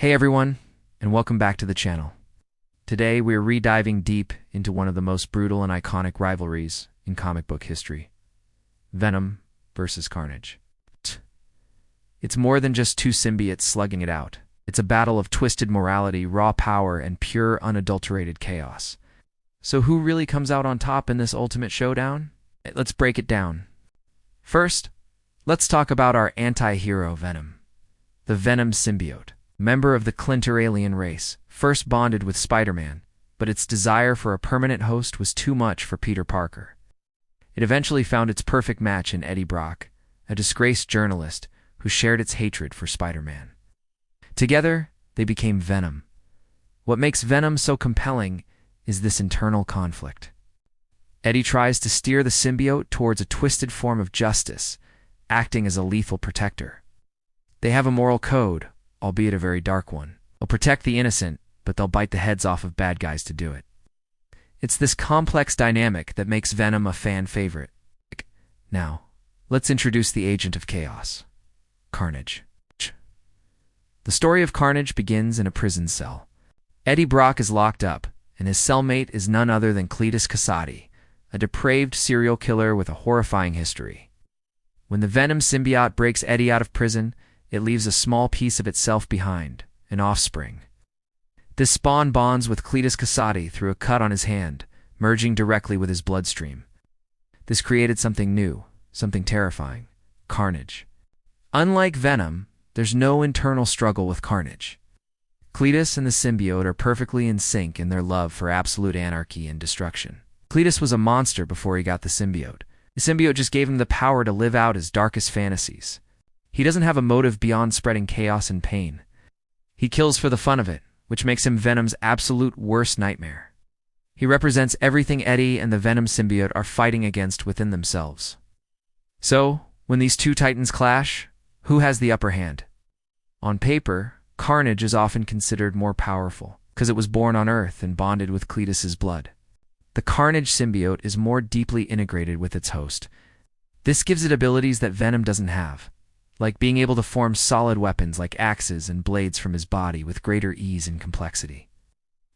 Hey everyone, and welcome back to the channel. Today we're re-diving deep into one of the most brutal and iconic rivalries in comic book history. Venom versus Carnage. It's more than just two symbiotes slugging it out. It's a battle of twisted morality, raw power, and pure unadulterated chaos. So who really comes out on top in this ultimate showdown? Let's break it down. First, let's talk about our anti-hero Venom. The Venom symbiote. Member of the Clinter alien race, first bonded with Spider-Man, but its desire for a permanent host was too much for Peter Parker. It eventually found its perfect match in Eddie Brock, a disgraced journalist who shared its hatred for Spider-Man. Together, they became Venom. What makes Venom so compelling is this internal conflict. Eddie tries to steer the symbiote towards a twisted form of justice, acting as a lethal protector. They have a moral code, albeit a very dark one. They'll protect the innocent, but they'll bite the heads off of bad guys to do it. It's this complex dynamic that makes Venom a fan favorite. Now, let's introduce the agent of chaos, Carnage. The story of Carnage begins in a prison cell. Eddie Brock is locked up, and his cellmate is none other than Cletus Kasady, a depraved serial killer with a horrifying history. When the Venom symbiote breaks Eddie out of prison, it leaves a small piece of itself behind, an offspring. This spawn bonds with Cletus Kasady through a cut on his hand, merging directly with his bloodstream. This created something new, something terrifying: Carnage. Unlike Venom, there's no internal struggle with Carnage. Cletus and the symbiote are perfectly in sync in their love for absolute anarchy and destruction. Cletus was a monster before he got the symbiote. The symbiote just gave him the power to live out his darkest fantasies. He doesn't have a motive beyond spreading chaos and pain. He kills for the fun of it, which makes him Venom's absolute worst nightmare. He represents everything Eddie and the Venom symbiote are fighting against within themselves. So, when these two titans clash, who has the upper hand? On paper, Carnage is often considered more powerful, because it was born on Earth and bonded with Cletus's blood. The Carnage symbiote is more deeply integrated with its host. This gives it abilities that Venom doesn't have, like being able to form solid weapons like axes and blades from his body with greater ease and complexity.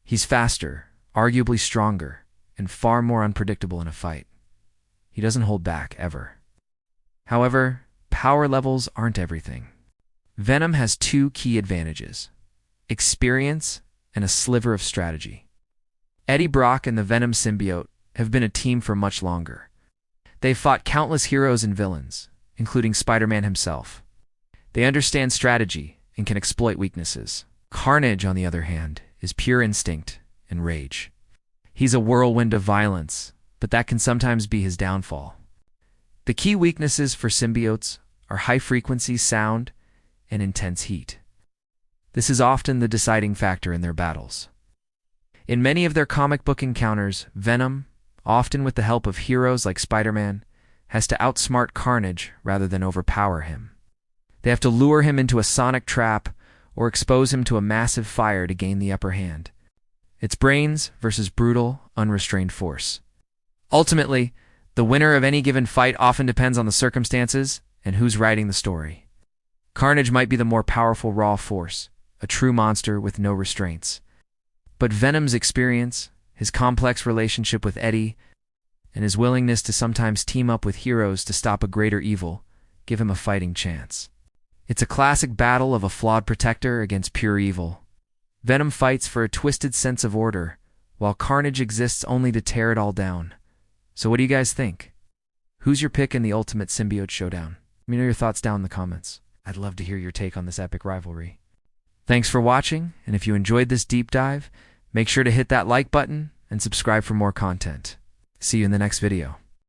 He's faster, arguably stronger, and far more unpredictable in a fight. He doesn't hold back, ever. However, power levels aren't everything. Venom has two key advantages: experience and a sliver of strategy. Eddie Brock and the Venom symbiote have been a team for much longer. They've fought countless heroes and villains, including Spider-Man himself. They understand strategy and can exploit weaknesses. Carnage, on the other hand, is pure instinct and rage. He's a whirlwind of violence, but that can sometimes be his downfall. The key weaknesses for symbiotes are high-frequency sound and intense heat. This is often the deciding factor in their battles. In many of their comic book encounters, Venom, often with the help of heroes like Spider-Man, has to outsmart Carnage rather than overpower him. They have to lure him into a sonic trap or expose him to a massive fire to gain the upper hand. It's brains versus brutal, unrestrained force. Ultimately, the winner of any given fight often depends on the circumstances and who's writing the story. Carnage might be the more powerful raw force, a true monster with no restraints. But Venom's experience, his complex relationship with Eddie, and his willingness to sometimes team up with heroes to stop a greater evil give him a fighting chance. It's a classic battle of a flawed protector against pure evil. Venom fights for a twisted sense of order, while Carnage exists only to tear it all down. So what do you guys think? Who's your pick in the ultimate symbiote showdown? Let me know your thoughts down in the comments. I'd love to hear your take on this epic rivalry. Thanks for watching, and if you enjoyed this deep dive, make sure to hit that like button and subscribe for more content. See you in the next video.